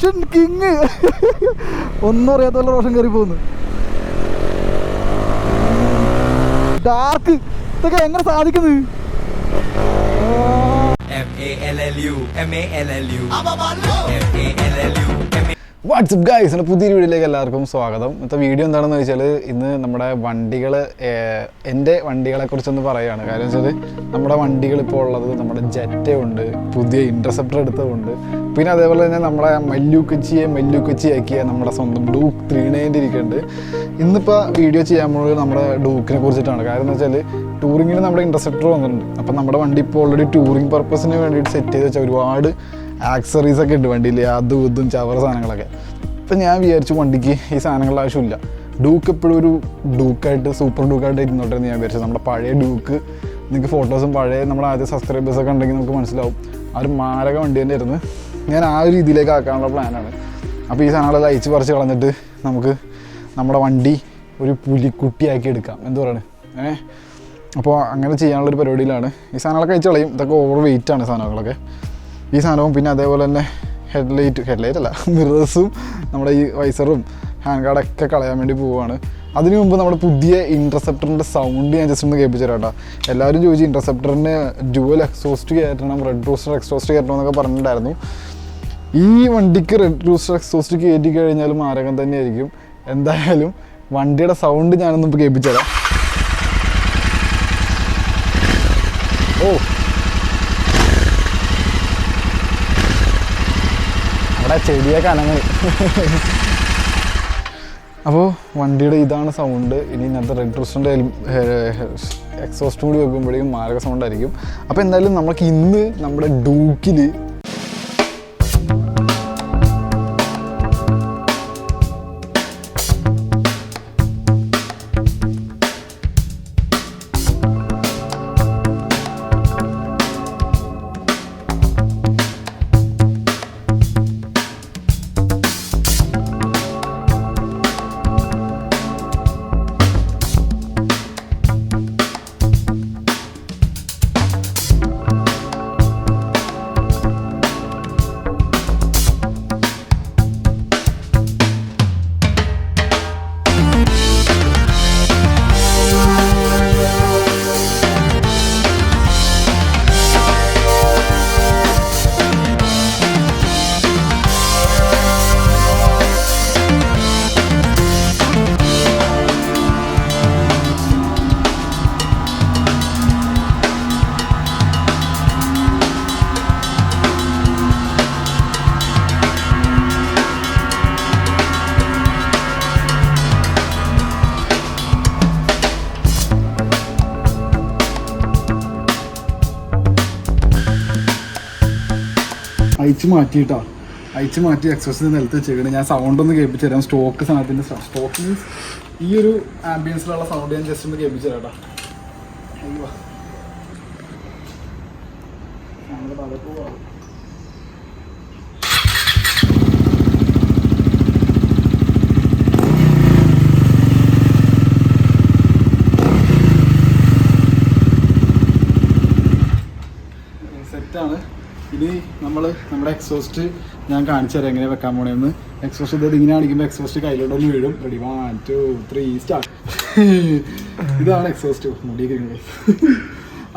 Roshan king. ഒന്നും അറിയാത്ത പോലെ റോഷൻ കയറി പോകുന്നു. ഡാർക്ക് ഇതൊക്കെ എങ്ങനെ സാധിക്കുന്നത്? വാട്സ്ആപ്പ് ഗൈസ്, എൻ്റെ പുതിയൊരു വീഡിയോയിലേക്ക് എല്ലാവർക്കും സ്വാഗതം. ഇന്നത്തെ വീഡിയോ എന്താണെന്ന് വെച്ചാൽ, ഇന്ന് നമ്മുടെ വണ്ടികൾ, എൻ്റെ വണ്ടികളെക്കുറിച്ചൊന്ന് പറയുകയാണ്. കാര്യം വെച്ചാൽ നമ്മുടെ വണ്ടികൾ ഇപ്പോൾ ഉള്ളത് നമ്മുടെ ജെറ്റ ഉണ്ട്, പുതിയ ഇൻ്റർസെപ്റ്റർ എടുത്തതുണ്ട്, പിന്നെ അതേപോലെ തന്നെ നമ്മുടെ മല്ലു കൊച്ചിയാക്കിയ നമ്മുടെ സ്വന്തം ഡൂക്ക് 390 ഇരിക്കുന്നുണ്ട്. ഇന്നിപ്പോൾ വീഡിയോ ചെയ്യാൻ പോകുന്നത് നമ്മുടെ ഡൂക്കിനെ കുറിച്ചിട്ടാണ്. കാര്യം എന്ന് വെച്ചാൽ ടൂറിങ്ങിന് നമ്മുടെ ഇൻ്റർസെപ്റ്റർ വന്നിട്ടുണ്ട്. അപ്പം നമ്മുടെ വണ്ടി ഇപ്പോൾ ഓൾറെഡി ടൂറിങ് പർപ്പസിന് വേണ്ടിയിട്ട് സെറ്റ് ചെയ്ത് വെച്ചാൽ ഒരുപാട് ആക്സറീസൊക്കെ ഉണ്ട് വണ്ടിയിൽ, അതും ഇതും ചവറ സാധനങ്ങളൊക്കെ. ഇപ്പം ഞാൻ വിചാരിച്ചു വണ്ടിക്ക് ഈ സാധനങ്ങളുടെ ആവശ്യമില്ല, ഡൂക്ക് എപ്പോഴും ഒരു ഡൂക്കായിട്ട് സൂപ്പർ ഡൂക്കായിട്ട് ഇരുന്നോട്ടെ എന്ന് ഞാൻ വിചാരിച്ചത്. നമ്മുടെ പഴയ ഡൂക്ക്, നിങ്ങൾക്ക് ഫോട്ടോസും പഴയ നമ്മുടെ ആദ്യ സബ്സ്ക്രൈബേഴ്സൊക്കെ ഉണ്ടെങ്കിൽ നമുക്ക് മനസ്സിലാവും, ആ ഒരു മാരക വണ്ടി തന്നെ ആയിരുന്നു. ഞാൻ ആ ഒരു രീതിയിലേക്ക് ആക്കാനുള്ള പ്ലാനാണ്. അപ്പോൾ ഈ സാധനങ്ങളെല്ലാം അയച്ച് പറിച്ച് കളഞ്ഞിട്ട് നമുക്ക് നമ്മുടെ വണ്ടി ഒരു പുലിക്കുട്ടിയാക്കി എടുക്കാം, എന്ത് പറയുന്നത്. അപ്പോൾ അങ്ങനെ ചെയ്യാനുള്ളൊരു പരിപാടിയിലാണ്. ഈ സാധനങ്ങളൊക്കെ അയച്ച് കളയും. ഇതൊക്കെ ഓവർ വെയിറ്റാണ് സാധനങ്ങളൊക്കെ. ഈ സാധനവും പിന്നെ അതേപോലെ തന്നെ ഹെഡ്ലൈറ്റ് അല്ല, മിറേഴ്സും നമ്മുടെ ഈ വൈസറും ഹാൻഡ് ഗാർഡൊക്കെ കളയാൻ വേണ്ടി പോവുകയാണ്. അതിനു മുമ്പ് നമ്മുടെ പുതിയ ഇൻ്റർസെപ്റ്ററിൻ്റെ സൗണ്ട് ഞാൻ ജസ്റ്റ് ഒന്ന് കേൾപ്പിച്ചു തരാം കേട്ടോ. എല്ലാവരും ചോദിച്ചു ഇൻ്റർസെപ്റ്ററിന് ഡ്യുവൽ എക്സോസ്റ്റ് കയറ്റണം, റെഡ് റൂസ്റ്റർ എക്സോസ്റ്റ് കയറ്റണം എന്നൊക്കെ പറഞ്ഞിട്ടുണ്ടായിരുന്നു. ഈ വണ്ടിക്ക് റെഡ് റൂസ്റ്റർ എക്സോസ്റ്റ് കയറ്റി കഴിഞ്ഞാലും മാരകം തന്നെയായിരിക്കും. എന്തായാലും വണ്ടിയുടെ സൗണ്ട് ഞാനൊന്നും ഇപ്പോൾ കേൾപ്പിച്ചു തരാം. അവിടെ ചെടിയൊക്കെ അനങ്ങി. അപ്പോൾ വണ്ടിയുടെ ഇതാണ് സൗണ്ട്. ഇനി ഇന്നത്തെ റെഡ് റൂസ്റ്ററിൻ്റെ എക്സോസ്റ്റും കൂടി വെക്കുമ്പോഴേക്കും മാരക സൗണ്ട് ആയിരിക്കും. അപ്പോൾ എന്തായാലും നമുക്ക് ഇന്ന് നമ്മുടെ ഡൂക്കിൽ അയച്ച് മാറ്റി എക്സോസിന് നിലത്ത് വെച്ചേക്കണ്. ഞാൻ സൗണ്ട് ഒന്ന് കേൾപ്പിച്ചു തരാം. സ്റ്റോക്ക് സാധനത്തിൻ്റെ സ്റ്റോക്ക് മീൻസ് ഈ ഒരു ആംബിയൻസിലുള്ള സൗണ്ട് ഞാൻ ജസ്റ്റ് ഒന്ന് കേൾപ്പിച്ചു തരാം കേട്ടോ. സെറ്റാണ്. ഇനി നമ്മുടെ എക്സോസ്റ്റ് ഞാൻ കാണിച്ചു തരാം എങ്ങനെ വെക്കാൻ പോണേന്ന്. എക്സോസ്റ്റ് ഇത് ഇങ്ങനെ കാണിക്കുമ്പോൾ എക്സോസ്റ്റ് കയ്യിലോട്ടൊന്ന് വീഴും. Ready 1 2 3 start. ഇതാണ് എക്സോസ്റ്റ്. മുടിയൊക്കെ.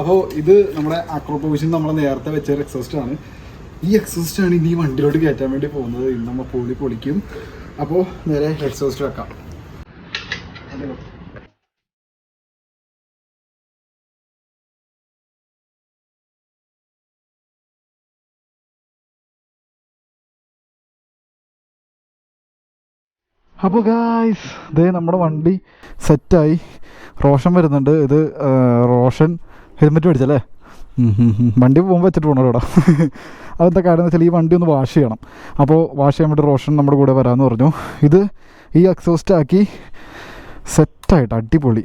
അപ്പോൾ ഇത് നമ്മുടെ അക്രോപോവിഷൻ നമ്മൾ നേരത്തെ വെച്ച എക്സോസ്റ്റ് ആണ്. ഈ എക്സോസ്റ്റ് ആണ് ഇനി ഈ വണ്ടിയിലോട്ട് കയറ്റാൻ വേണ്ടി പോകുന്നത്. ഇന്ന് നമ്മൾ പൊളിക്കും. അപ്പോൾ നേരെ എക്സോസ്റ്റ് വെക്കാം. അപ്പോൾ ഗായ്സ്, ഇതേ നമ്മുടെ വണ്ടി സെറ്റായി. റോഷൻ വരുന്നുണ്ട്. ഇത് റോഷൻ ഹെൽമെറ്റ് മേടിച്ചല്ലേ? വണ്ടി പോകുമ്പോൾ വെച്ചിട്ട് പോകണം കേട്ടോ. അതെന്താ കാര്യം എന്ന് വെച്ചാൽ ഈ വണ്ടി ഒന്ന് വാഷ് ചെയ്യണം. അപ്പോൾ വാഷ് ചെയ്യാൻ വേണ്ടി റോഷൻ നമ്മുടെ കൂടെ വരാമെന്ന് പറഞ്ഞു. ഇത് ഈ എക്സോസ്റ്റ് ആക്കി സെറ്റായിട്ട് അടിപൊളി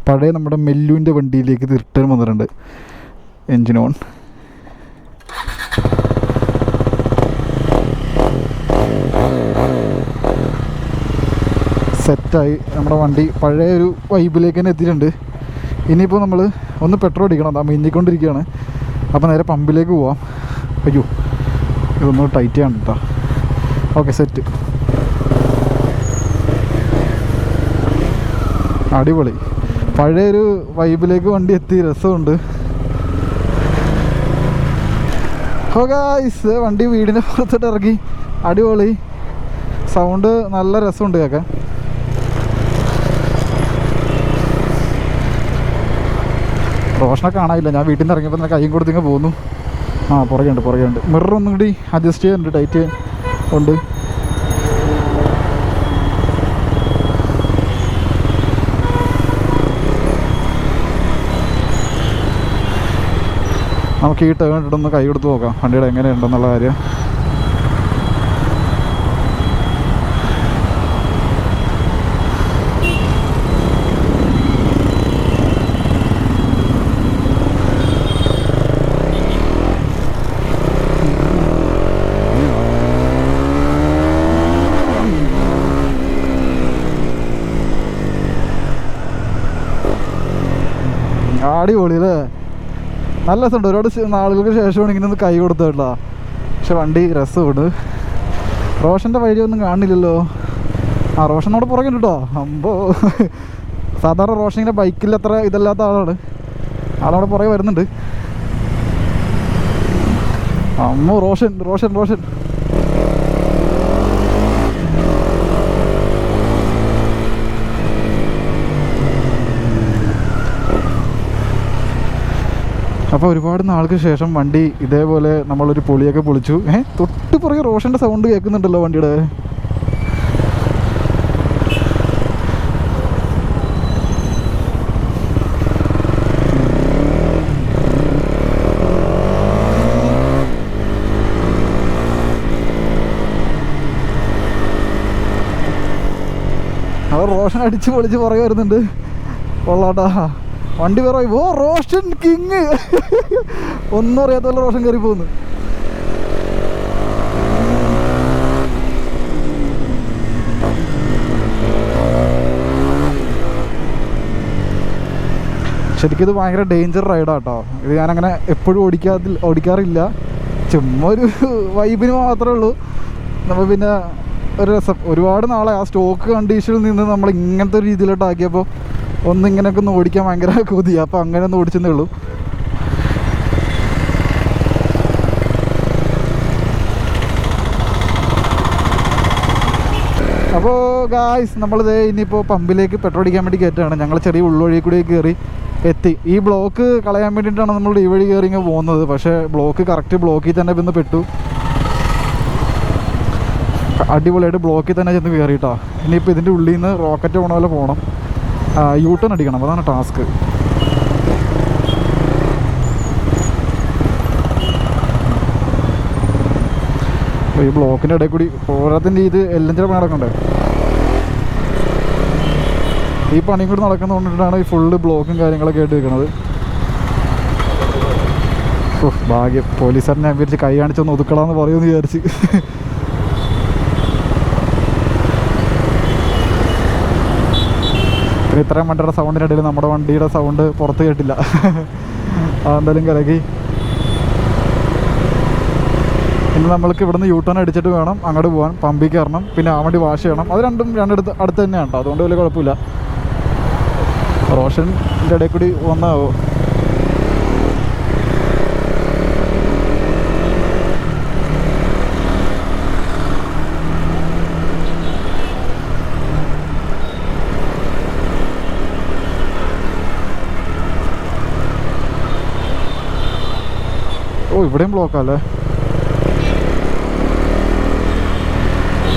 പഴയ നമ്മുടെ മെല്ലുവിൻ്റെ വണ്ടിയിലേക്ക് റിട്ടേൺ വന്നിട്ടുണ്ട്. Engine on. സെറ്റായി നമ്മുടെ വണ്ടി പഴയ ഒരു വൈബിലേക്ക് തന്നെ എത്തിയിട്ടുണ്ട്. ഇനിയിപ്പോൾ നമ്മൾ ഒന്ന് പെട്രോൾ അടിക്കണം. അതാ മിന്നിക്കൊണ്ടിരിക്കുകയാണ്. അപ്പോൾ നേരെ പമ്പിലേക്ക് പോവാം. അയ്യോ, ഇതൊന്ന് ടൈറ്റ് ചെയ്യണം കേട്ടോ. Okay set. അടിപൊളി, പഴയൊരു വൈബിലേക്ക് വണ്ടി എത്തി, രസമുണ്ട്. ഓ ഗായ്സ്, വണ്ടി വീടിൻ്റെ പുറത്തോട്ട് ഇറക്കി, അടിപൊളി സൗണ്ട്, നല്ല രസമുണ്ട് കേൾക്കാൻ. റോഷനെ കാണാനില്ല, ഞാൻ വീട്ടിൽ നിന്ന് ഇറങ്ങിയപ്പോൾ തന്നെ കൈയും കൊടുത്തിങ്ങ് പോന്നു. ആ പുറകെയുണ്ട്. മിറർ ഒന്നും കൂടി അഡ്ജസ്റ്റ് ചെയ്യാനുണ്ട്, ടൈറ്റ് ഉണ്ട്. നമുക്ക് ഈ ടേൺ ഇട്ടൊന്ന് കൈ കൊടുത്ത് നോക്കാം വണ്ടിയുടെ എങ്ങനെയുണ്ടെന്നുള്ള കാര്യം. അടിപൊളി അല്ലേ, നല്ല രസമുണ്ട്. ഒരുപാട് നാളുകൾക്ക് ശേഷമാണ് ഇങ്ങനെ ഒന്ന് കൈ കൊടുത്തിട്ടാ, പക്ഷെ വണ്ടി രസമുണ്ട്. റോഷൻ്റെ വഴിയൊന്നും കാണില്ലല്ലോ. ആ റോഷൻ അവിടെ പുറകെ കേട്ടോ. അമ്പോ, സാധാരണ റോഷൻ ഇങ്ങനെ ബൈക്കിൽ അത്ര ഇതല്ലാത്ത ആളാണ്, ആളവിടെ പുറകെ വരുന്നുണ്ട്. അമ്മോ, റോഷൻ. അപ്പോൾ ഒരുപാട് നാൾക്ക് ശേഷം വണ്ടി ഇതേപോലെ നമ്മളൊരു പൊളിയൊക്കെ പൊളിച്ചു. തൊട്ട് പുറകെ റോഷൻ്റെ സൗണ്ട് കേൾക്കുന്നുണ്ടല്ലോ വണ്ടിയുടെ. അവർ റോഷൻ അടിച്ച് പൊളിച്ച് പുറകെ വരുന്നുണ്ട്. കൊള്ളാട്ടാ വണ്ടി വേറെ. ഓ റോഷൻ കിങ്, ഒന്നും അറിയാത്ത പോലെ റോഷൻ കയറി പോകുന്നു. ശരിക്കും ഇത് ഭയങ്കര ഡേഞ്ചർ റൈഡാട്ടോ. ഇത് ഞാനങ്ങനെ എപ്പോഴും ഓടിക്കാറില്ല, ചുമ്മാ ഒരു വൈബിന് മാത്രമേ ഉള്ളൂ. നമ്മൾ പിന്നെ ഒരു രസം. ഒരുപാട് നാളെ ആ സ്റ്റോക്ക് കണ്ടീഷനിൽ നിന്ന് നമ്മൾ ഇങ്ങനത്തെ ഒരു രീതിയിലോട്ട് ആക്കിയപ്പോൾ ഒന്നിങ്ങനെയൊക്കെ ഒന്ന് ഓടിക്കാൻ ഭയങ്കര കൊതിയാണ്. അപ്പോൾ അങ്ങനെ ഒന്ന് ഓടിച്ചെന്നേ ഉള്ളൂ. അപ്പോൾ ഗായ്സ്, നമ്മളിത് ഇനിയിപ്പോൾ പമ്പിലേക്ക് പെട്രോൾ അടിക്കാൻ വേണ്ടി കയറ്റുകയാണ്. ഞങ്ങൾ ചെറിയ ഉൾവഴി കൂടി കയറി എത്തി. ഈ ബ്ലോക്ക് കളയാൻ വേണ്ടിയിട്ടാണ് നമ്മൾ ഈ വഴി കയറി ഇങ്ങനെ പോകുന്നത്. പക്ഷേ കറക്റ്റ് ബ്ലോക്കിൽ തന്നെ വന്ന് പെട്ടു. അടിപൊളിയായിട്ട് ബ്ലോക്കിൽ തന്നെ ചെന്ന് കയറിയിട്ടോ. ഇനിയിപ്പോൾ ഇതിൻ്റെ ഉള്ളിൽ നിന്ന് റോക്കറ്റ് പോണ പോലെ പോകണം. യൂട്ടേൺ അടിക്കണം, അതാണ് ടാസ്ക്. ഈ ബ്ലോക്കിൻ്റെ ഇടയിൽ കൂടി ഓരോത്തിൻ്റെ ഇത് എല്ലാം ചില പണി നടക്കണ്ടേ. ഈ പണിയും കൂടി നടക്കുന്നതുകൊണ്ടിട്ടാണ് ഈ ഫുള്ള് ബ്ലോക്കും കാര്യങ്ങളൊക്കെ ആയിട്ട് നിൽക്കുന്നത്. ഭാഗ്യം, പോലീസുകാരനെ ഞാൻ വിചാരിച്ച് കൈ കാണിച്ചൊന്ന് ഒതുക്കണമെന്ന് പറയുമെന്ന് വിചാരിച്ച്. പിന്നെ ഇത്രയും വണ്ടിയുടെ സൗണ്ടിൻ്റെ ഇടയിൽ നമ്മുടെ വണ്ടിയുടെ സൗണ്ട് പുറത്ത് കേട്ടില്ല. അതെന്തായാലും കലക്കി. ഇനി നമ്മൾക്ക് ഇവിടുന്ന് യൂട്ടേൺ അടിച്ചിട്ട് വേണം അങ്ങോട്ട് പോകാൻ, പമ്പിൽ കയറണം, പിന്നെ ആ വണ്ടി വാഷ് ചെയ്യണം. അത് രണ്ടിടത്ത് അടുത്ത് തന്നെയാണ് കേട്ടോ, അതുകൊണ്ട് വലിയ കുഴപ്പമില്ല. റോഷൻ്റെ ഇടയിൽ കൂടി വന്നാവോ. ഓ ഇവിടെയും ബ്ലോക്കല്ലേ.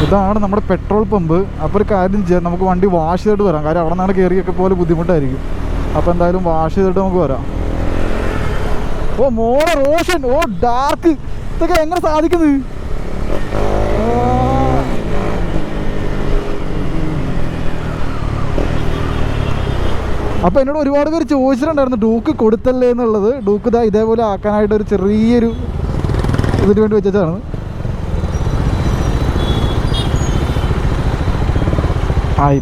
ഇതാണ് നമ്മുടെ പെട്രോൾ പമ്പ്. അപ്പോൾ ഒരു കാര്യം ചെയ്യാം, നമുക്ക് വണ്ടി വാഷ് ചെയ്തിട്ട് വരാം. കാര്യം അവിടെ നിന്നാണ് കയറിയൊക്കെ പോലെ ബുദ്ധിമുട്ടായിരിക്കും. അപ്പോൾ എന്തായാലും വാഷ് ചെയ്തിട്ട് നമുക്ക് വരാം. ഓ മോളെ റോഷൻ, ഓ ഡാർക്ക്, ഇതൊക്കെ എങ്ങനെ സാധിക്കുന്നത്? അപ്പോൾ എന്നോട് ഒരുപാട് പേര് ചോദിച്ചിട്ടുണ്ടായിരുന്നു ഡൂക്ക് കൊടുത്തല്ലേ എന്നുള്ളത്. ഡൂക്ക് ഇതാ ഇതേപോലെ ആക്കാനായിട്ട് ഒരു ചെറിയൊരു ഇതിന് വേണ്ടി വെച്ചതാണ്.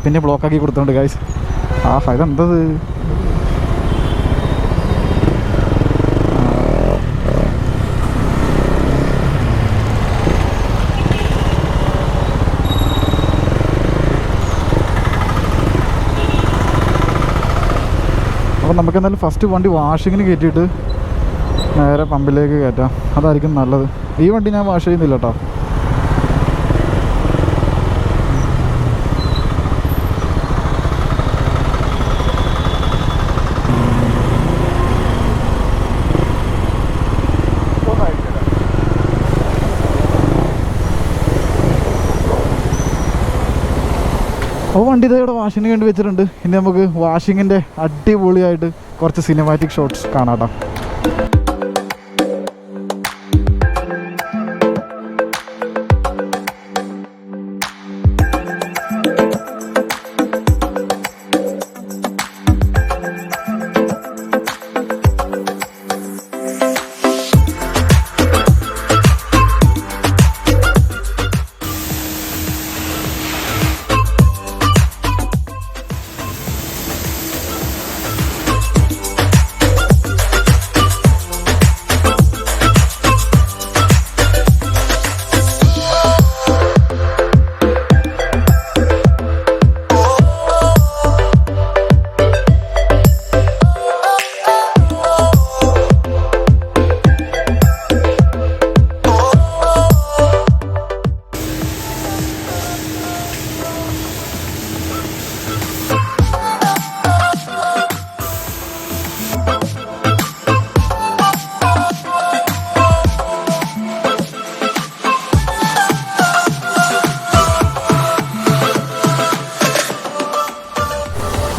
പിന്നെ ബ്ലോക്കാക്കി കൊടുത്തോണ്ട് ഗൈസ്. ഇതെന്തത്? അപ്പോൾ നമുക്ക് എന്തായാലും ഫസ്റ്റ് വണ്ടി വാഷിങ്ങിന് കയറ്റിയിട്ട് നേരെ പമ്പിലേക്ക് കയറ്റാം, അതായിരിക്കും നല്ലത്. ഈ വണ്ടി ഞാൻ വാഷ് ചെയ്യുന്നില്ല കേട്ടോ. അപ്പോൾ വണ്ടി ഇതേ ഇവിടെ വാഷിങ്ങിന് വേണ്ടി വെച്ചിട്ടുണ്ട്. ഇനി നമുക്ക് വാഷിങ്ങിൻ്റെ അടിപൊളിയായിട്ട് കുറച്ച് സിനിമാറ്റിക് ഷോട്ട്സ് കാണാം കേട്ടോ.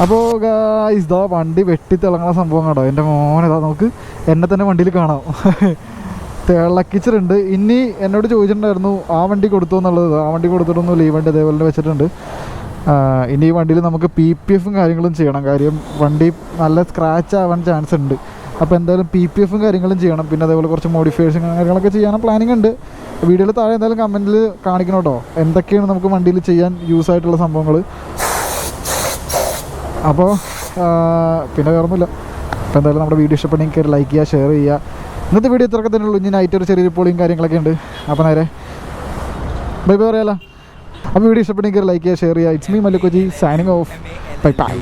അപ്പോൾ ഗായ്സ് ഇതാ വണ്ടി വെട്ടിത്തിളങ്ങുന്ന സംഭവം കണ്ടോ. എൻ്റെ മോനേതാ നമുക്ക് എന്നെ തന്നെ വണ്ടിയിൽ കാണാം. തിളക്കിച്ചിട്ടുണ്ട്. ഇനി എന്നോട് ചോദിച്ചിട്ടുണ്ടായിരുന്നു ആ വണ്ടി കൊടുത്തു എന്നുള്ളത്. ആ വണ്ടി കൊടുത്തിട്ടൊന്നുമില്ല, ഈ വണ്ടി അതേപോലെ വെച്ചിട്ടുണ്ട്. ഇനി ഈ വണ്ടിയിൽ നമുക്ക് PPFും കാര്യങ്ങളും ചെയ്യണം. കാര്യം വണ്ടി നല്ല സ്ക്രാച്ച് ആവാൻ ചാൻസ് ഉണ്ട്. അപ്പോൾ എന്തായാലും PPFും കാര്യങ്ങളും ചെയ്യണം. പിന്നെ അതേപോലെ കുറച്ച് മോഡിഫിക്കേഷൻ കാര്യങ്ങളൊക്കെ ചെയ്യാൻ പ്ലാനിങ് ഉണ്ട്. വീഡിയോയിൽ താഴെ എന്തായാലും കമൻറ്റിൽ കാണിക്കണം കേട്ടോ, എന്തൊക്കെയാണ് നമുക്ക് വണ്ടിയിൽ ചെയ്യാൻ യൂസ് ആയിട്ടുള്ള സംഭവങ്ങൾ. അപ്പോൾ പിന്നെ വേറൊന്നുമില്ല. അപ്പോൾ എന്തായാലും നമ്മുടെ വീഡിയോ ഇഷ്ടപ്പെട്ടെങ്കിൽ കയറി ലൈക്ക് ചെയ്യുക, ഷെയർ ചെയ്യുക. ഇന്നത്തെ വീഡിയോ ഇത്രയൊക്കെ തന്നെ ഉള്ളൂ. ഇനി നൈറ്റ് ഒരു ചെറിയൊരു പോളിയും കാര്യങ്ങളൊക്കെ ഉണ്ട്. അപ്പോൾ നേരെ ബൈ ബൈ പറയാലോ. അപ്പോൾ വീഡിയോ ഇഷ്ടപ്പെട്ടെങ്കിൽ കയറി ലൈക്ക് ചെയ്യുക, ഷെയർ ചെയ്യുക. It's me Mallu Kochi signing off. Bye bye.